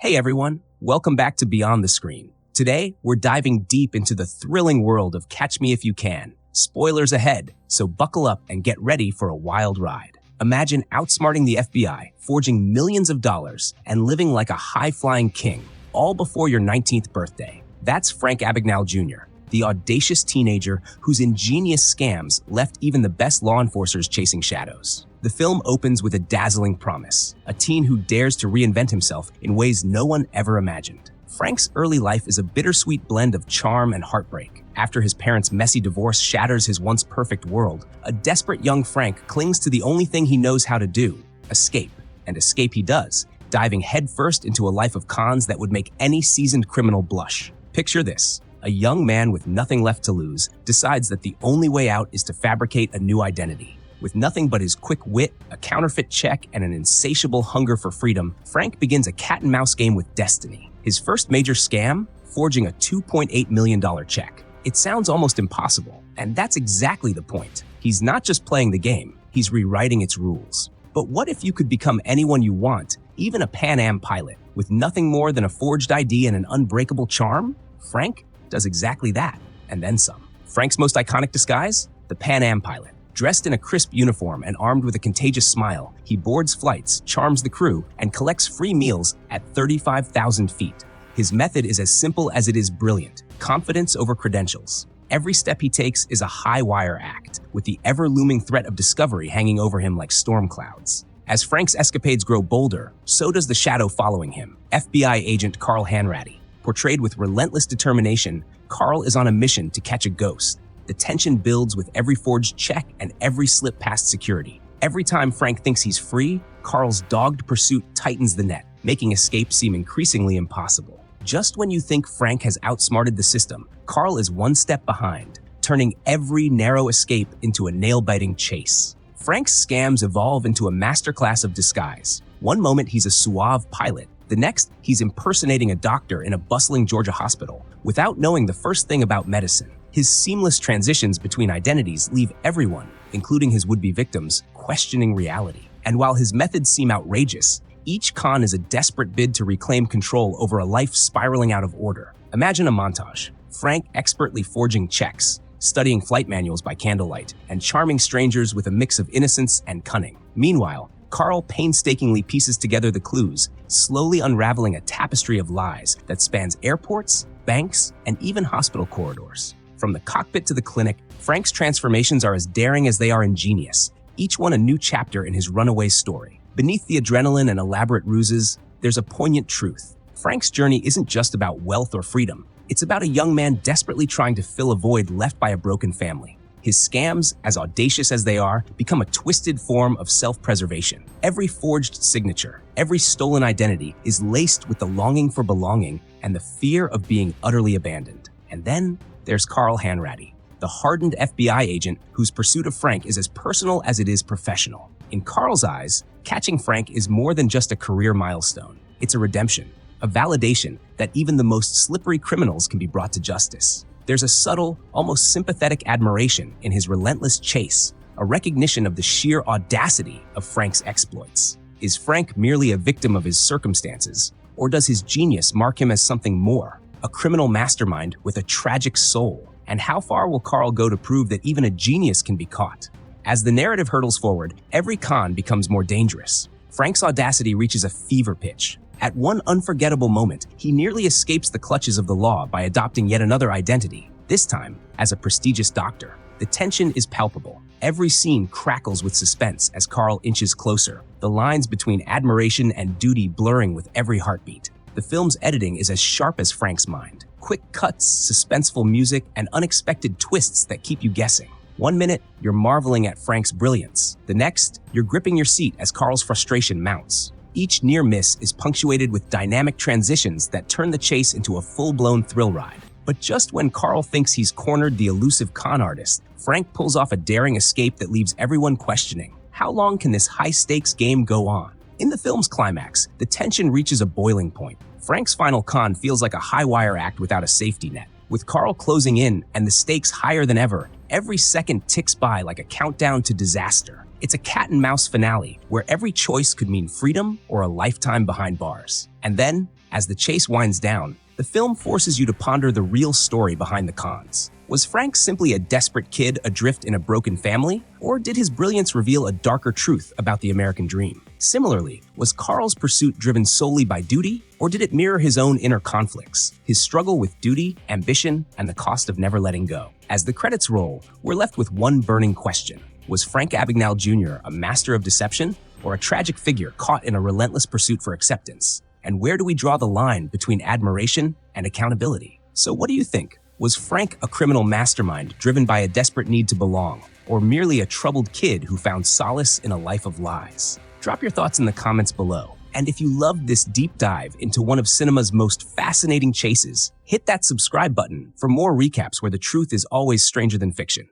Hey everyone, welcome back to Beyond the Screen. Today, we're diving deep into the thrilling world of Catch Me If You Can. Spoilers ahead, so buckle up and get ready for a wild ride. Imagine outsmarting the FBI, forging millions of dollars, and living like a high-flying king, all before your 19th birthday. That's Frank Abagnale Jr., the audacious teenager whose ingenious scams left even the best law enforcers chasing shadows. The film opens with a dazzling promise, a teen who dares to reinvent himself in ways no one ever imagined. Frank's early life is a bittersweet blend of charm and heartbreak. After his parents' messy divorce shatters his once perfect world, a desperate young Frank clings to the only thing he knows how to do, escape. And escape he does, diving headfirst into a life of cons that would make any seasoned criminal blush. Picture this. A young man with nothing left to lose decides that the only way out is to fabricate a new identity. With nothing but his quick wit, a counterfeit check, and an insatiable hunger for freedom, Frank begins a cat-and-mouse game with destiny. His first major scam? Forging a $2.8 million check. It sounds almost impossible, and that's exactly the point. He's not just playing the game, he's rewriting its rules. But what if you could become anyone you want, even a Pan Am pilot, with nothing more than a forged ID and an unbreakable charm? Frank does exactly that, and then some. Frank's most iconic disguise? The Pan Am pilot. Dressed in a crisp uniform and armed with a contagious smile, he boards flights, charms the crew, and collects free meals at 35,000 feet. His method is as simple as it is brilliant: confidence over credentials. Every step he takes is a high-wire act, with the ever-looming threat of discovery hanging over him like storm clouds. As Frank's escapades grow bolder, so does the shadow following him, FBI agent Carl Hanratty. Portrayed with relentless determination, Carl is on a mission to catch a ghost. The tension builds with every forged check and every slip past security. Every time Frank thinks he's free, Carl's dogged pursuit tightens the net, making escape seem increasingly impossible. Just when you think Frank has outsmarted the system, Carl is one step behind, turning every narrow escape into a nail-biting chase. Frank's scams evolve into a masterclass of disguise. One moment he's a suave pilot, the next, he's impersonating a doctor in a bustling Georgia hospital, without knowing the first thing about medicine. His seamless transitions between identities leave everyone, including his would-be victims, questioning reality. And while his methods seem outrageous, each con is a desperate bid to reclaim control over a life spiraling out of order. Imagine a montage. Frank expertly forging checks, studying flight manuals by candlelight, and charming strangers with a mix of innocence and cunning. Meanwhile, Carl painstakingly pieces together the clues, slowly unraveling a tapestry of lies that spans airports, banks, and even hospital corridors. From the cockpit to the clinic, Frank's transformations are as daring as they are ingenious, each one a new chapter in his runaway story. Beneath the adrenaline and elaborate ruses, there's a poignant truth. Frank's journey isn't just about wealth or freedom. It's about a young man desperately trying to fill a void left by a broken family. His scams, as audacious as they are, become a twisted form of self-preservation. Every forged signature, every stolen identity is laced with the longing for belonging and the fear of being utterly abandoned. And then there's Carl Hanratty, the hardened FBI agent whose pursuit of Frank is as personal as it is professional. In Carl's eyes, catching Frank is more than just a career milestone. It's a redemption, a validation that even the most slippery criminals can be brought to justice. There's a subtle, almost sympathetic admiration in his relentless chase, a recognition of the sheer audacity of Frank's exploits. Is Frank merely a victim of his circumstances, or does his genius mark him as something more, a criminal mastermind with a tragic soul? And how far will Carl go to prove that even a genius can be caught? As the narrative hurtles forward, every con becomes more dangerous. Frank's audacity reaches a fever pitch. At one unforgettable moment, he nearly escapes the clutches of the law by adopting yet another identity, this time as a prestigious doctor. The tension is palpable. Every scene crackles with suspense as Carl inches closer, the lines between admiration and duty blurring with every heartbeat. The film's editing is as sharp as Frank's mind. Quick cuts, suspenseful music, and unexpected twists that keep you guessing. One minute, you're marveling at Frank's brilliance. The next, you're gripping your seat as Carl's frustration mounts. Each near miss is punctuated with dynamic transitions that turn the chase into a full-blown thrill ride. But just when Carl thinks he's cornered the elusive con artist, Frank pulls off a daring escape that leaves everyone questioning. How long can this high-stakes game go on? In the film's climax, the tension reaches a boiling point. Frank's final con feels like a high-wire act without a safety net. With Carl closing in and the stakes higher than ever, every second ticks by like a countdown to disaster. It's a cat-and-mouse finale where every choice could mean freedom or a lifetime behind bars. And then, as the chase winds down, the film forces you to ponder the real story behind the cons. Was Frank simply a desperate kid adrift in a broken family? Or did his brilliance reveal a darker truth about the American dream? Similarly, was Carl's pursuit driven solely by duty? Or did it mirror his own inner conflicts, his struggle with duty, ambition, and the cost of never letting go? As the credits roll, we're left with one burning question. Was Frank Abagnale Jr. a master of deception or a tragic figure caught in a relentless pursuit for acceptance? And where do we draw the line between admiration and accountability? So what do you think? Was Frank a criminal mastermind driven by a desperate need to belong, or merely a troubled kid who found solace in a life of lies? Drop your thoughts in the comments below. And if you loved this deep dive into one of cinema's most fascinating chases, hit that subscribe button for more recaps where the truth is always stranger than fiction.